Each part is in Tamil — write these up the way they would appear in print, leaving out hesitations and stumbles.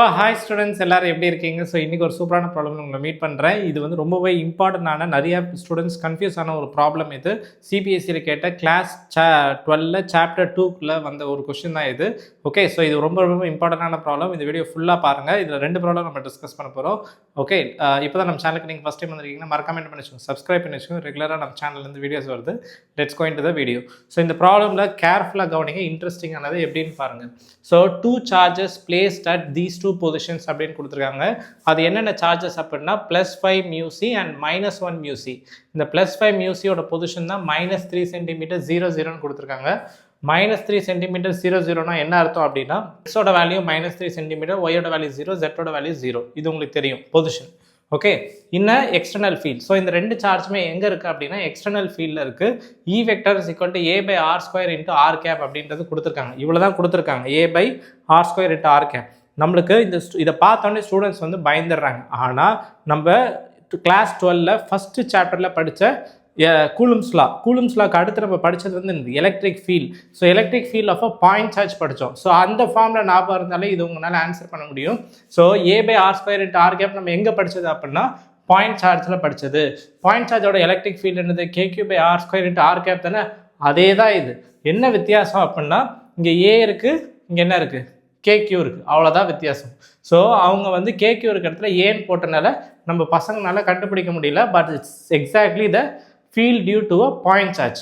ஹாய் ஸ்டூடெண்ட்ஸ் எல்லாரும் எப்படி இருக்கீங்க? ஸோ இன்றைக்கி ஒரு சூப்பரான ப்ராப்ளம் உங்களை மீட் பண்ணுறேன். இது வந்து ரொம்பவே இம்பார்ட்டண்டான நிறைய ஸ்டூடெண்ட்ஸ் கன்ஃபியூஸ் ஆன ஒரு ப்ராப்ளம் இது. சிபிஎஸ்சியில் கேட்ட கிளாஸ் 12 சாப்டர் 2க்குள்ளே வந்த ஒரு கொஸ்டின் தான் இது. ஓகே, ஸோ இது ரொம்ப ரொம்ப இம்பார்ட்டண்டான ப்ராப்ளம். இந்த வீடியோ ஃபுல்லாக பாருங்கள். இதில் 2 ப்ராப்ளம் நம்ம டிஸ்கஸ் பண்ண போகிறோம். ஓகே, இப்போ தான் நம்ம சேனலுக்கு நீங்கள் ஃபஸ்ட் டைம் வந்துருக்கீங்கன்னா மறக்காம என்ன பண்ணி வச்சுக்கோங்க, சப்ஸ்கிரைப் பண்ணி வச்சுக்கோங்க. ரெகுலராக நம்ம சேனல்லேருந்து வீடியோஸ் வருது. Let's go into the video. So இந்த ப்ராப்ளமில் கேர்ஃபுல்லாக கவனிங்க, இன்ட்ரெஸ்டிங்கானது எப்படின்னு பாருங்கள். So 2 charges placed at these 2 positions அப்படின்னு கொடுத்துருக்காங்க. அது என்னென்ன சார்ஜஸ் அப்படின்னா +5 μc அண்ட் -1 μc. இந்த +5 μcயோட பொசிஷன் தான் -3 cm 00 கொடுத்துருக்காங்க. -3 cm 00 என்ன அர்த்தம் அப்படின்னா எக்ஸோட வேல்யூ -3 cm, ஒய்யோட வேல்யூ 0, ஜெட்டோட வேல்யூ 0. இது உங்களுக்கு தெரியும் பொசிஷன். ஓகே, இன்னும் எக்ஸ்டர்னல் ஃபீல்ட். ஸோ இந்த 2 சார்ஜுமே எங்கே இருக்குது அப்படின்னா எக்ஸ்டர்னல் ஃபீல்டில் இருக்குது. E vector = a/r² × r gap அப்படின்றது கொடுத்துருக்காங்க. இவ்வளோ தான் கொடுத்துருக்காங்க, a/r² × r கேப். நம்மளுக்கு இதை பார்த்தோன்னே ஸ்டூடெண்ட்ஸ் வந்து பயந்துடுறாங்க. ஆனால் நம்ம கிளாஸ் 12 ஃபஸ்ட்டு சாப்டரில் படித்த கூலும்ஸ் லாக்கு அடுத்து நம்ம படித்தது வந்து இந்த electric field. So electric field of a point charge படித்தோம். ஸோ அந்த ஃபார்மில் ஞாபகம் இருந்தாலே இது உங்களால் ஆன்சர் பண்ண முடியும். ஸோ a/r² × r கேப் நம்ம எங்கே படித்தது அப்படின்னா பாயிண்ட் சார்ஜில் படித்தது. பாயிண்ட் சார்ஜோட எலக்ட்ரிக் ஃபீல்டு என்னது? kq/r² × r கேப் தானே. அதே தான் இது. என்ன வித்தியாசம் அப்படின்னா இங்கே a இருக்குது, இங்கே என்ன இருக்குது? KQ இருக்குது. அவ்வளோதான் வித்தியாசம். ஸோ அவங்க வந்து KQ இருக்க இடத்துல ஏன்னு போட்டனால நம்ம பசங்களால கண்டுபிடிக்க முடியல. But it's exactly the field due to a point charge.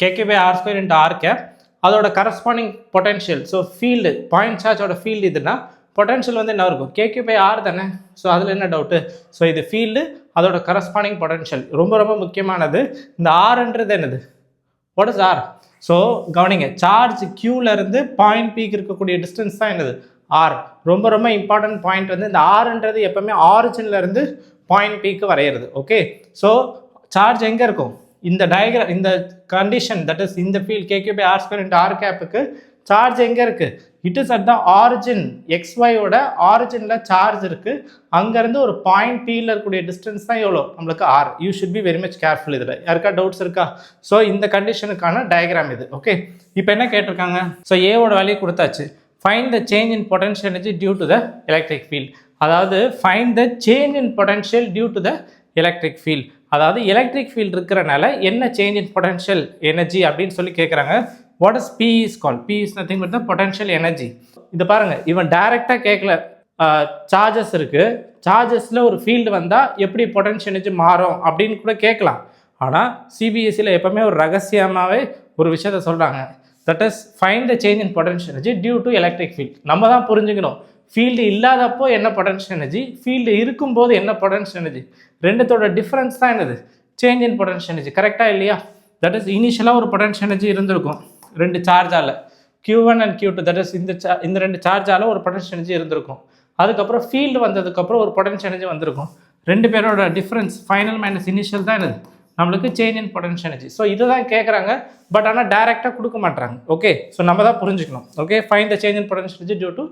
kq/r² × r cap அதோட corresponding potential. So field point சார்ஜோட ஃபீல்டு இதுனா பொட்டென்ஷியல் வந்து என்ன இருக்கும்? kq/r தானே. ஸோ அதில் என்ன டவுட்டு? ஸோ இது ஃபீல்டு, அதோட கரஸ்பாண்டிங் பொட்டென்ஷியல் ரொம்ப ரொம்ப முக்கியமானது. இந்த ஆர்ன்றது என்னது? What is r? ஸோ கவனிங்க, சார்ஜ் கியூலேருந்து பாயிண்ட் பிக்கு இருக்கக்கூடிய டிஸ்டன்ஸ் தான் என்னது? ஆர். ரொம்ப ரொம்ப இம்பார்ட்டன்ட் பாயிண்ட் வந்து இந்த ஆர்ன்றது எப்பவுமே ஆரிஜின்லேருந்து பாயிண்ட் பிக்கு வரைகிறது. ஓகே, ஸோ சார்ஜ் எங்கே இருக்கும்? இந்த டயக்ராம், இந்த கண்டிஷன், தட் இஸ் இந்த ஃபீல்ட் kq/r² × r கேப்புக்கு சார்ஜ் எங்கே இருக்குது? It is at the origin. XYயோட ஆரிஜினில் சார்ஜ் இருக்குது. அங்கேருந்து ஒரு பாயிண்ட் பியில் இருக்கக்கூடிய டிஸ்டன்ஸ் தான் எவ்வளோ? நம்மளுக்கு R. You should be very much careful. இதில் யாருக்கா டவுட்ஸ் இருக்கா? ஸோ இந்த கண்டிஷனுக்கான டயக்ராம் இது. ஓகே, இப்போ என்ன கேட்டிருக்காங்க? ஸோ ஏவோட வேல்யூ கொடுத்தாச்சு. Find the change in potential energy due to the electric field. அதாவது find the change in potential due to the electric field. அதாவது எலக்ட்ரிக் ஃபீல்ட் இருக்கிறனால என்ன சேஞ்ச் இன் பொட்டன்ஷியல் எனர்ஜி அப்படின்னு சொல்லி கேட்குறாங்க. What is P is call? P is nothing but the potential energy. இது பாருங்கள், இவன் டைரெக்டாக கேட்கல. சார்ஜஸ் இருக்குது, சார்ஜஸில் ஒரு ஃபீல்டு வந்தால் எப்படி பொட்டன்ஷியல் எனர்ஜி மாறும் அப்படின்னு கூட கேட்கலாம். ஆனால் சிபிஎஸ்சியில் எப்போவுமே ஒரு ரகசியமாகவே ஒரு விஷயத்த சொல்கிறாங்க. That is find the change in potential energy due to electric field. நம்ம தான் புரிஞ்சுக்கணும் ஃபீல்டு இல்லாதப்போ என்ன பொட்டன்ஷியல் எனர்ஜி, ஃபீல்டு இருக்கும்போது என்ன பொட்டன்ஷியல் எனர்ஜி. ரெண்டுத்தோட டிஃப்ரென்ஸ் தான் என்னது? Change in potential energy. கரெக்டாக இல்லையா? தட் இஸ் இனிஷியலாக ஒரு பொட்டன்ஷியல் எனர்ஜி இருந்திருக்கும் 2 சார்ஜால், Q1 and Q2. That is இந்த 2 சார்ஜால் ஒரு பொட்டன்ஷியல் எனர்ஜி இருந்திருக்கும். அதுக்கப்புறம் ஃபீல்டு வந்ததுக்கப்புறம் ஒரு பொட்டன்ஷியல் எனர்ஜி வந்திருக்கும். 2 பேரோட டிஃப்ரென்ஸ் ஃபைனல் மைனஸ் இனிஷியல் தான் என்னது? நம்மளுக்கு change in potential energy. So இதுதான் கேட்குறாங்க. பட் ஆனால் டைரெக்டாக கொடுக்க மாட்டாங்க. ஓகே, ஸோ நம்ம தான் புரிஞ்சுக்கணும். Okay, find the change in potential energy due to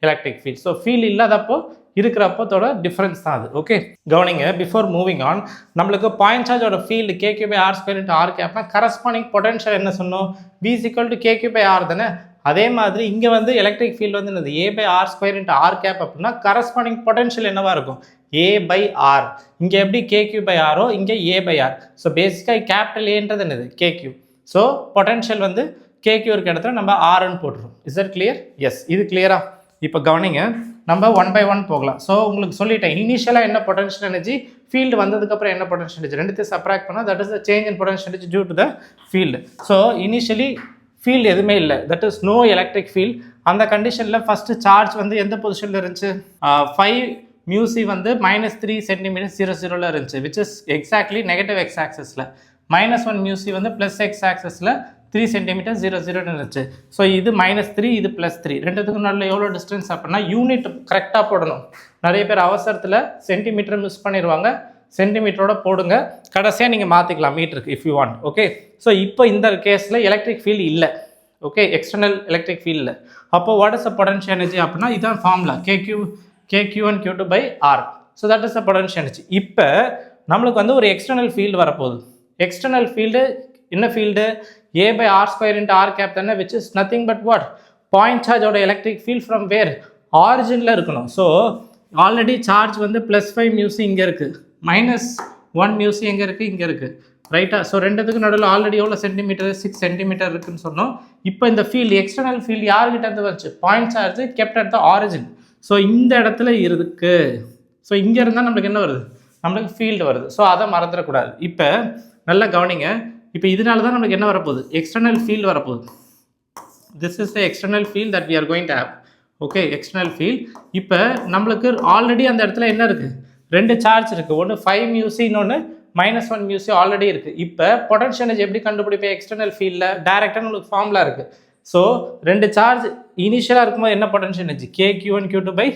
electric field. So field இல்லாதப்போ இருக்கிறப்போட டிஃப்ரென்ஸ் தான் அது. ஓகே, கவனிங்க. பிஃபோர் மூவிங் ஆன், நம்மளுக்கு பாயிண்ட் சார்ஜோட ஃபீல்டு kq/r² × r கேப்னா கரஸ்பாண்டிங் பொட்டன்ஷியல் என்ன சொன்னோம்? V = kq/r தானே. அதே மாதிரி இங்கே வந்து எலக்ட்ரிக் ஃபீல்டு வந்து என்னது? a/r² × r கேப் அப்படின்னா கரஸ்பாண்டிங் பொட்டன்ஷியல் என்னவா இருக்கும்? a/r. இங்கே எப்படி kq/r இங்கே a/r. ஸோ பேசிக்காக கேபிட்டல் ஏன்றது என்னது? kq. ஸோ பொட்டன்ஷியல் வந்து kq இருக்க இடத்துல நம்ம rன்னு போட்டுருவோம். Is that clear? எஸ், இது கிளியரா? இப்போ கவனிங்க, நம்ம 1 by 1 போகலாம். ஸோ உங்களுக்கு சொல்லிட்டேன் இனிஷியலாக என்ன பொட்டன்ஷியல் எனர்ஜி, ஃபீல்டு வந்ததுக்கப்புறம் என்ன பொட்டன்ஷியல் எனர்ஜி, ரெண்டுத்தையும் சப்ராக்ட் பண்ணால் that is the change in potential energy due to the field. So initially field எதுவுமே இல்லை, that is no electric field. அந்த கண்டிஷனில் ஃபஸ்ட்டு சார்ஜ் வந்து எந்த பொசிஷனில் இருந்துச்சு? 5 μc வந்து -3 cm 00 இருந்துச்சு, which is exactly negative x ஆக்சஸில். -1 μc வந்து ப்ளஸ் எக்ஸ் ஆக்சஸில் 3 cm 00 இருந்துச்சு. ஸோ இது -3, இது +3. ரெண்டுத்துக்கும் நடுவில் எவ்வளோ டிஸ்டன்ஸ் அப்படின்னா யூனிட் கரெக்டாக போடணும். நிறைய பேர் அவசரத்தில் சென்டிமீட்டர் மிஸ் பண்ணிடுவாங்க. சென்டிமீட்டரோட போடுங்க, கடைசியாக நீங்கள் மாற்றிக்கலாம் மீட்டருக்கு if you want. Okay, so இப்போ இந்த கேஸில் எலக்ட்ரிக் ஃபீல்டு இல்லை. ஓகே, எக்ஸ்டர்னல் எலக்ட்ரிக் ஃபீல்டு இல்லை. அப்போ what is a potential energy அப்படின்னா இதுதான் formula, kq1 Q2/r. So that is a potential energy. இப்போ நம்மளுக்கு வந்து ஒரு எக்ஸ்டர்னல் ஃபீல்டு வரப்போகுது. எக்ஸ்டர்னல் ஃபீல்டு என்ன ஃபீல்டு? a/r² × r கேப் தானே, which is nothing but what? Point சார்ஜோட எலக்ட்ரிக் ஃபீல்ட் ஃப்ரம் வேர்? ஆரிஜினில் இருக்கணும். ஸோ ஆல்ரெடி சார்ஜ் வந்து +5 மியூசி இங்கே இருக்குது, -1 மியூசி எங்கே இருக்குது, இங்கே இருக்குது, ரைட்டா? ஸோ ரெண்டுத்துக்கு நடுவில் ஆல்ரெடி எவ்வளோ சென்டிமீட்டர், 6 சென்டிமீட்டர் இருக்குன்னு சொன்னோம். இப்போ இந்த ஃபீல்டு எக்ஸ்டர்னல் ஃபீல்டு யார்கிட்ட இருந்து வந்துச்சு, point charge kept at the origin. So இந்த இடத்துல இருக்குது. ஸோ இங்கே இருந்தால் நம்மளுக்கு என்ன வருது, நம்மளுக்கு ஃபீல்டு வருது. ஸோ அதை மறந்துடக்கூடாது. இப்போ நல்லா கவனிங்க. இப்போ இதனால தான் நம்மளுக்கு என்ன வரப்போகுது, எக்ஸ்டர்னல் ஃபீல்டு வரப்போகுது. This is the external field that we are going to have. Okay, external field. இப்போ நம்மளுக்கு ஆல்ரெடி அந்த இடத்துல என்ன இருக்குது, 2 சார்ஜ் இருக்குது. ஒன்று 5 மியூசி, இன்னொன்று -1 மியூசி ஆல்ரெடி இருக்குது. இப்போ பொட்டன்ஷியல் எனர்ஜி எப்படி கண்டுபிடிப்பேன், எக்ஸ்டர்னல் ஃபீல்டில் டேரெக்டாக நம்மளுக்கு ஃபார்முலா இருக்குது. ஸோ 2 சார்ஜ் இனிஷியலாக இருக்கும்போது என்ன பொட்டன்ஷியல் எனர்ஜி, KQ1Q2/6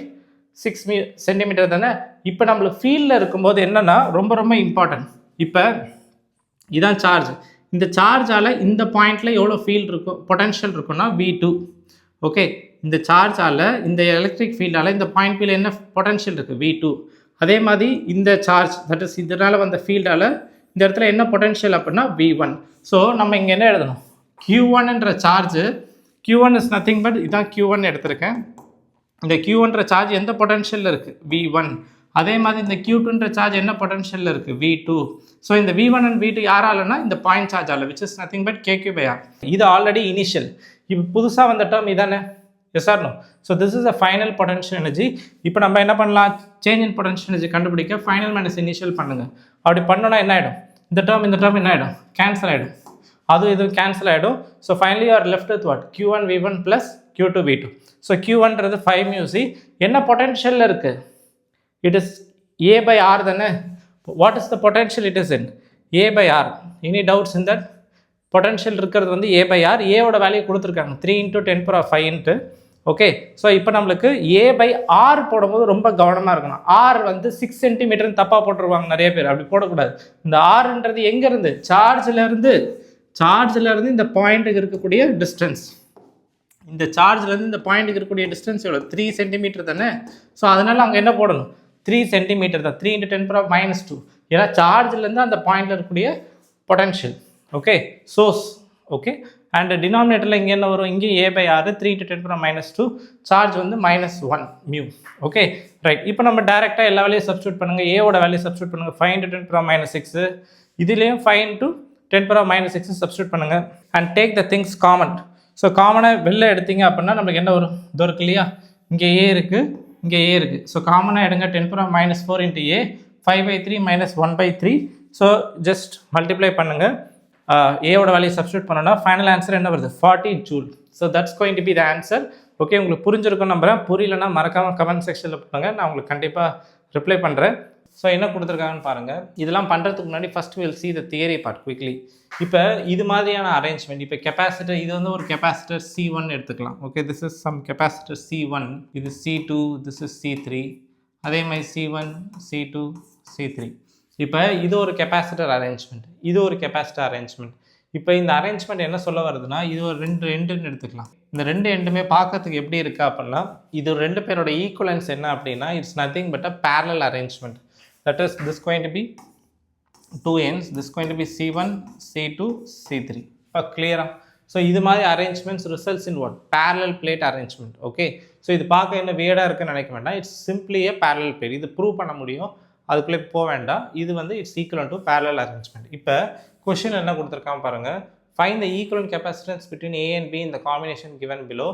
சென்டிமீட்டர் தானே. இப்போ நம்மளுக்கு ஃபீல்டில் இருக்கும்போது என்னென்னா ரொம்ப ரொம்ப இம்பார்ட்டன்ட். இப்போ இதான் சார்ஜ். இந்த சார்ஜால் இந்த பாயிண்டில் எவ்வளோ ஃபீல்டு இருக்கும், பொட்டன்ஷியல் இருக்குன்னா V2. ஓகே, இந்த சார்ஜால் இந்த எலக்ட்ரிக் ஃபீல்டால் இந்த பாயிண்ட் ஃபீல்டு என்ன பொட்டன்ஷியல் இருக்குது, V2. அதே மாதிரி இந்த சார்ஜ் தட் இஸ் இதனால் வந்த ஃபீல்டால் இந்த இடத்துல என்ன பொட்டன்ஷியல் அப்படின்னா V1. ஸோ நம்ம இங்கே என்ன எழுதணும், Q1ன்ற charge, Q1 is nothing but இதான் Q1 எடுத்திருக்கேன். இந்த Q1ன்ற சார்ஜ் எந்த பொட்டன்ஷியலில் இருக்குது, V1. அதே மாதிரி இந்த Q2ன்ற சார்ஜ் என்ன பொட்டன்ஷியலில் இருக்குது, V2. ஸோ இந்த V1 அண்ட் V2 யாராலன்னா இந்த பாயிண்ட் சார்ஜால், which is nothing but KQ/R. இது ஆல்ரெடி இனிஷியல். இப்போ புதுசாக வந்த டேர்ம் இதானே, yes or no? So this is a final potential energy. இப்போ நம்ம என்ன பண்ணலாம், சேஞ்ச் இன் பொட்டன்ஷியல் எனர்ஜி கண்டுபிடிக்க ஃபைனல் மைனஸ் இனிஷியல் பண்ணுங்க. அப்படி பண்ணோன்னா என்ன ஆகிடும், இந்த டேர்ம் என்ன ஆகிடும், கேன்சல் ஆகிடும். அதுவும் இதுவும் கேன்சல் ஆகிடும். So finally you are left with what, Q1V1 + Q2V2. So Q1ன்றது 5 மியூசி. என்ன பொட்டன்ஷியலில் இருக்குது, இட் இஸ் A/R தானே. What is the potential, it is in A/R. Any doubts in that? Potential இருக்கிறது வந்து A/R. ஏவோட வேல்யூ கொடுத்துருக்காங்க 3 × 10⁵. ஓகே, ஸோ இப்போ நம்மளுக்கு A/R போடும்போது ரொம்ப கவனமாக இருக்கணும். ஆர் வந்து 6 சென்டிமீட்டர்னு தப்பாக போட்டுருவாங்க நிறைய பேர். அப்படி போடக்கூடாது. இந்த ஆர்ன்றது எங்கேருந்து, சார்ஜிலேருந்து இந்த பாயிண்ட்டுக்கு இருக்கக்கூடிய டிஸ்டன்ஸ். இந்த சார்ஜ்லேருந்து இந்த பாயிண்ட்டுக்கு இருக்கக்கூடிய டிஸ்டன்ஸ் எவ்வளோ, 3 சென்டிமீட்டர் தானே. ஸோ அதனால் அங்கே என்ன போடணும், 3 சென்டிமீட்டர் தான், 3 × 10⁻². ஏன்னா சார்ஜ்லேருந்து அந்த பாயிண்டில் இருக்கக்கூடிய potential. Okay, source. Okay, and டினாமினேட்டரில் இங்கே என்ன வரும், இங்கே A/R 3 × 10⁻². சார்ஜ் வந்து -1 மியூ. Okay, right. இப்போ நம்ம டேரெக்டாக எல்லா வேலையும் சப்ஸ்டியூட் பண்ணுங்கள். ஏவோட வேலையை சப்ஸ்டியூட் பண்ணுங்கள், 5 × 10⁻6. இதுலேயும் 5 × 10⁻6 சப்ஸ்டியூட் பண்ணுங்கள். And take the things common. So காமனாக வெளில எடுத்தீங்க அப்படின்னா நம்மளுக்கு என்ன வரும், இதோ இருக்கு இல்லையா, இங்கே A இருக்குது, இங்கே A இருக்குது. ஸோ காமனாக எடுங்க, 10⁻4 × A, 5/3 -1/3. ஸோ ஜஸ்ட் மல்டிப்ளை பண்ணுங்கள். ஏவோட வேல்யூ சப்ஸ்டியூட் பண்ணோன்னா ஃபைனல் ஆன்சர் என்ன வருது, 40 joule. So that's going to be the answer. Okay, உங்களுக்கு புரிஞ்சிருக்கும் நம்புறேன். புரியலன்னா மறக்காமல் கமெண்ட் செக்ஷனில் பண்ணுங்கள், நான் உங்களுக்கு கண்டிப்பாக ரிப்ளை பண்ணுறேன். ஸோ என்ன கொடுத்துருக்காங்கன்னு பாருங்கள். இதெல்லாம் பண்ணுறதுக்கு முன்னாடி first will see the theory part quickly. இப்போ இது மாதிரியான அரேஞ்ச்மெண்ட், இப்போ கெப்பாசிட்டர், இது வந்து ஒரு கெப்பாசிட்டர் C1 எடுத்துக்கலாம். Okay, this is some capacitor C1, இது C2, திஸ் இஸ் C3, அதே மாதிரி C1, C2, C3. இப்போ இது ஒரு கெப்பாசிட்டர் அரேஞ்ச்மெண்ட், இது ஒரு கெப்பாசிட்டர் அரேஞ்ச்மெண்ட். இப்போ இந்த அரேஞ்ச்மெண்ட் என்ன சொல்ல வருதுன்னா, இது ஒரு 2 எண்டுன்னு எடுத்துக்கலாம். இந்த 2 எண்டுமே பார்க்கறதுக்கு எப்படி இருக்கா அப்படின்னா, இது 2 பேரோட ஈக்குவலன்ஸ் என்ன அப்படின்னா, it's nothing but a parallel arrangement. That is this going to be 2 ends, this going to be C1, C2, C3. இப்போ கிளியரா? ஸோ இது மாதிரி arrangements results in what, parallel plate arrangement. Okay, so இது பார்க்க என்ன வேர்டாக இருக்குன்னு நினைக்க வேண்டாம். It's simply a parallel plate. இது ப்ரூவ் பண்ண முடியும், அதுக்குள்ளே போக வேண்டாம். இது வந்து it's equal to parallel arrangement. இப்போ கொஸ்டின் என்ன கொடுத்துருக்காங்க பாருங்கள். Find the equivalent capacitance between A and B in the combination given below.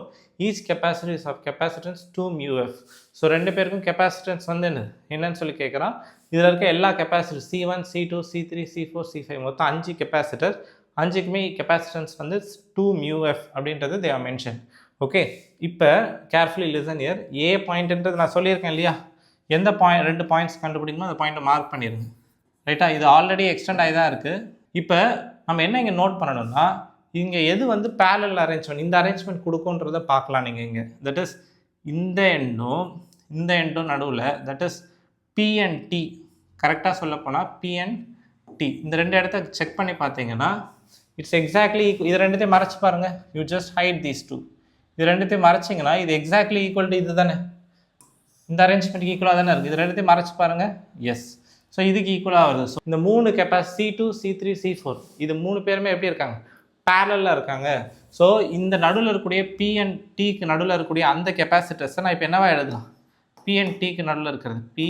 Each capacitor is of capacitance 2 μF. So 2 பேருக்கும் கெப்பாசிட்டன்ஸ் வந்து என்னன்னு சொல்லி கேட்குறான். இதில் இருக்க எல்லா capacitor C1, C2, C3, C4, C5 மொத்தம் 5 கெப்பாசிட்டர். 5க்குமே கெப்பாசிட்டன்ஸ் வந்து 2 μF அப்படின்றது they are mentioned. ஓகே, இப்போ கேர்ஃபுல்லி லிசன் இயர். ஏ பாயிண்ட்ன்றது நான் சொல்லியிருக்கேன் இல்லையா, எந்த பாயிண்ட் 2 பாயிண்ட்ஸ் கண்டுபிடிக்கணும் அந்த பாயிண்ட்டை மார்க் பண்ணிடுங்க. ரைட்டா, இது ஆல்ரெடி எக்ஸ்டெண்ட் ஆகி தான் இருக்குது. இப்போ நம்ம என்ன இங்கே நோட் பண்ணணும்னா, இங்கே எது வந்து பேரலல் அரேஞ்ச்மெண்ட், இந்த அரேஞ்ச்மெண்ட் கொடுக்குன்றதை பார்க்கலாம் நீங்கள் இங்கே. தட் இஸ் இந்த எண்டும் நடுவில், that is P and T. கரெக்டாக சொல்ல போனால் P and T இந்த 2 இடத்த செக் பண்ணி பார்த்தீங்கன்னா இட்ஸ் எக்ஸாக்ட்லி ஈக்குவல். இது 2த்தையும் மறைச்சி பாருங்கள். You just hide these 2. இது 2த்தையும் மறைச்சிங்கன்னா இது எக்ஸாக்ட்லி ஈக்குவல் டு இது தானே, இந்த அரேஞ்ச்மெண்ட்டுக்கு ஈக்குவலாக தானே இருக்குது. இது 2த்தையும் மறைச்சி பாருங்கள். எஸ், ஸோ இதுக்கு ஈக்குவலாக வருது. ஸோ இந்த 3 கெப்பாசிட்டி C2, C3, C4 இது 3 பேருமே எப்படி இருக்காங்க, பேரலில் இருக்காங்க. ஸோ இந்த நடுவில் இருக்கக்கூடிய பி அண்ட் டிக்கு நடுவில் இருக்கக்கூடிய அந்த கெப்பாசிட்டர்ஸை நான் இப்போ என்னவா எழுதலாம்? பி அண்ட் டிக்கு நடுவில் இருக்கிறது பி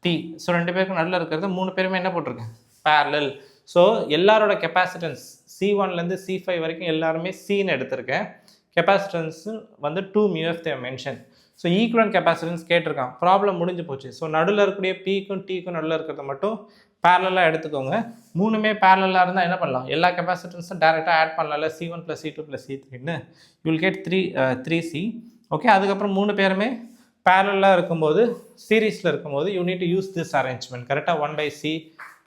டி. ஸோ 2 பேருக்கு நடுவில் இருக்கிறது 3 பேருமே என்ன போட்டிருக்கேன்? parallel. ஸோ எல்லாரோட கெப்பாசிட்டன்ஸ் C1லேருந்து C5 வரைக்கும் எல்லாருமே சின்னு எடுத்திருக்கேன். கெப்பாசிட்டன்ஸ் வந்து 2 μF they mention. So equivalent capacitance கேட்டிருக்கான். ப்ராப்ளம் முடிஞ்சு போச்சு. ஸோ நடுவில் இருக்கக்கூடிய பிக்கும் டிக்கும் நடுவில் இருக்கிறத மட்டும் பேரலாக எடுத்துக்கோங்க. 3மே பேரலாக இருந்தால் என்ன பண்ணலாம்? எல்லா கெப்பாசிட்டன்ஸும் டேரெக்டாக ஆட் பண்ணலாம்ல. C1 + C2 + C3ன்னு you will get 3C. Okay, அதுக்கப்புறம் 3 பேருமே பேரலாக இருக்கும்போது சீரீஸில் இருக்கும்போது you need to use this arrangement. கரெக்டாக 1/C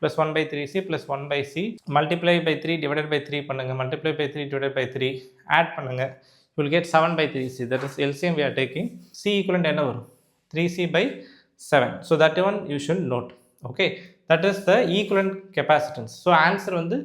+ 1/3C + 1/C multiply by 3 divided by 3 பண்ணுங்கள். Multiply by 3 divided by 3 add பண்ணுங்கள். You will get 7/3C. That is LCM we are taking. C equivalent என்ன வரும்? 3C/7. So that one you should note. Okay, that is the equivalent capacitance. So answer வந்து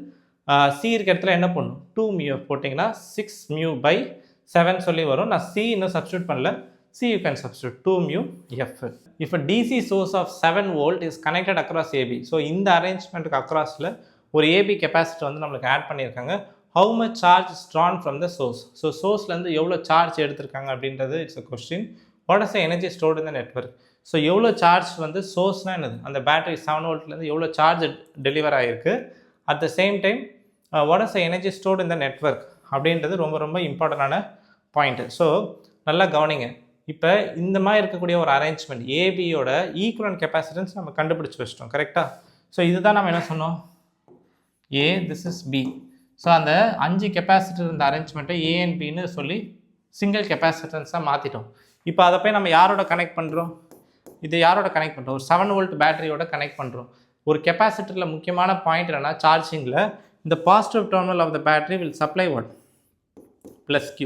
C இருக்க இடத்துல என்ன பண்ணும்? 2 μF போட்டிங்கன்னா 6 μ/7 சொல்லி வரும். நான் C இன்னும் சப்ஸ்டியூட் பண்ணல. C you can substitute 2 μF. If a DC source of 7 volt is connected across AB. So இந்த அரேஞ்ச்மெண்ட்டுக்கு அக்ராஸில் ஒரு AB கெப்பாசிட்டர் வந்து நம்மளுக்கு ஆட் பண்ணியிருக்காங்க. How much charge is drawn from the source? So sourceலேருந்து எவ்வளோ சார்ஜ் எடுத்திருக்காங்க அப்படின்றது it's a question. What is the energy stored in the network? So எவ்வளோ சார்ஜ் வந்து சோர்ஸ்னால் என்னது? அந்த பேட்டரி 7 வோல்ட்லேருந்து எவ்வளோ சார்ஜ் டெலிவர் ஆகிருக்கு. At the same time what is the energy stored in the network அப்படின்றது ரொம்ப ரொம்ப இம்பார்ட்டண்டான பாயிண்ட்டு. ஸோ நல்லா கவனிங்க. இப்போ இந்த மாதிரி இருக்கக்கூடிய ஒரு அரேஞ்ச்மெண்ட் ஏபியோட ஈக்குவலன்ட் கெப்பாசிட்டன்ஸ் நம்ம கண்டுபிடிச்சி வச்சிட்டோம். கரெக்டாக? ஸோ இதுதான் நம்ம என்ன சொன்னோம்? ஏ, திஸ் இஸ் பி. ஸோ அந்த 5 கெப்பாசிட்டர் இந்த அரேஞ்ச்மெண்ட்டை ஏஎன்பின்னு சொல்லி சிங்கிள் கெப்பாசிட்டன்ஸாக மாற்றிட்டோம். இப்போ அதை போய் நம்ம யாரோட கனெக்ட் பண்ணுறோம்? இது யாரோட கனெக்ட் பண்ணுறோம்? ஒரு 7 வோல்ட் பேட்டரியோட கனெக்ட் பண்ணுறோம். ஒரு கெப்பாசிட்டரில் முக்கியமான பாயிண்ட் என்னென்னா சார்ஜிங்கில் இந்த positive terminal of the battery will supply what? +Q.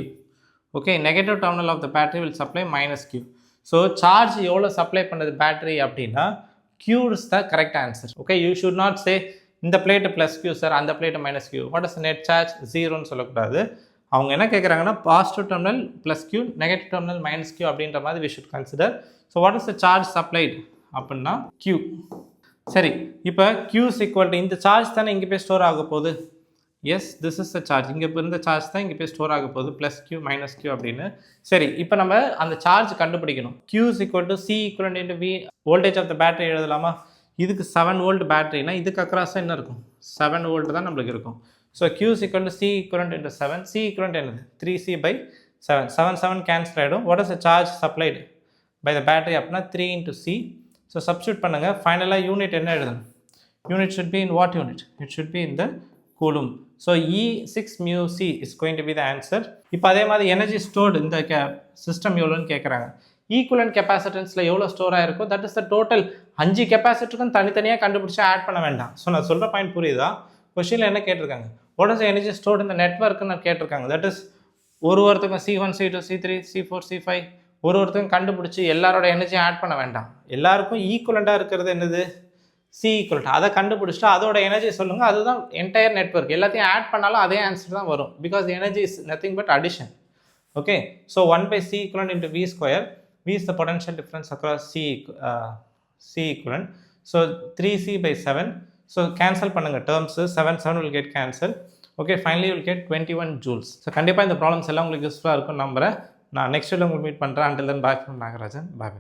Okay, negative terminal of the battery will supply -Q. So charge எவ்வளோ சப்ளை பண்ணுது பேட்டரி அப்படின்னா Q is the correct answer. Okay, you should not say இந்த பிளேட்டு +Q சார், அந்த plate -Q. What is net charge? 0ன்னு சொல்லக்கூடாது. அவங்க என்ன கேட்குறாங்கன்னா positive terminal +Q, negative terminal -Q அப்படின்ற மாதிரி we should consider. So what is the charge supplied அப்படின்னா Q. சரி, இப்போ Q இஸ் ஈக்குவல் டு இந்த சார்ஜ் தானே இங்கே போய் ஸ்டோர் ஆக போகுது. Yes, this is the charge. இங்கே இருந்த சார்ஜ் தான் இங்கே போய் ஸ்டோர் ஆக போகுது +Q -Q அப்படின்னு. சரி, இப்போ நம்ம அந்த சார்ஜ் கண்டுபிடிக்கணும். Q is equal to C equal to V voltage of the battery எழுதலாமா? இதுக்கு 7 வோல்ட் பேட்டரினா இதுக்கு அக்ராஸாக என்ன இருக்கும்? 7 வோல்ட் தான் நம்மளுக்கு இருக்கும். So Q is equal to C equivalent into 7. C equivalent என்னது? 3C/7. 7 கேன்சல் ஆகிடும். What is the charge supplied by the battery அப்படின்னா 3 into C. ஸோ சப்ஸ்டியூட் பண்ணுங்கள். ஃபைனலாக யூனிட் என்ன எழுதணும்? Unit should be in what unit? It should be in the coulomb. So E6 μC is going to be the answer. இப்போ அதே மாதிரி எனர்ஜி ஸ்டோர்டு இந்த சிஸ்டம் எவ்வளோன்னு கேட்குறாங்க. ஈக்குவலன்ட் கெப்பாசிட்டன்ஸில் எவ்வளோ ஸ்டோர் ஆகிருக்கும்? That is the total. 5 கெப்பாசிட்டருக்கும் தனித்தனியாக கண்டுபிடிச்சி ஆட் பண்ண வேண்டாம். ஸோ நான் சொல்கிற பாயிண்ட் புரியுதா? கொஸ்டினில் என்ன கேட்டிருக்காங்க? வாட் இஸ் எனர்ஜி ஸ்டோர்ட் இந்த நெட்வொர்க்குன்னு கேட்டிருக்காங்க. தட் இஸ் ஒருத்தருக்கும் C1, C2, C3, C4, C5 ஒருத்தருக்கும் கண்டுபிடிச்சி எல்லாரோட எனர்ஜி ஆட் பண்ண வேண்டாம். எல்லாருக்கும் ஈக்குவலண்ட்டாக இருக்கிறது என்னது? C equal. அதை கண்டுபிடிச்சிட்டு அதோட எனர்ஜி சொல்லுங்கள். அதுதான் என்டையர் நெட்வொர்க். எல்லாத்தையும் ஆட் பண்ணாலும் அதே ஆன்சர் தான் வரும். Because energy is nothing but addition. Okay, so 1/C equivalent into V square. V is the potential difference across C equivalent. So 3C/7. So cancel பண்ணுங்க terms. 7 will get cancelled. Okay, finally you will get 21 joules. So கண்டிப்பாக இந்த ப்ராப்ளம்ஸ் எல்லாம் உங்களுக்கு யூஸ்ஃபுல்லாக இருக்கும் நம்புறேன். நான் நெக்ஸ்ட் வீடியோவில் உங்களுக்கு மீட் பண்ணுறேன். Until then, bye from Nagarajan. Bye.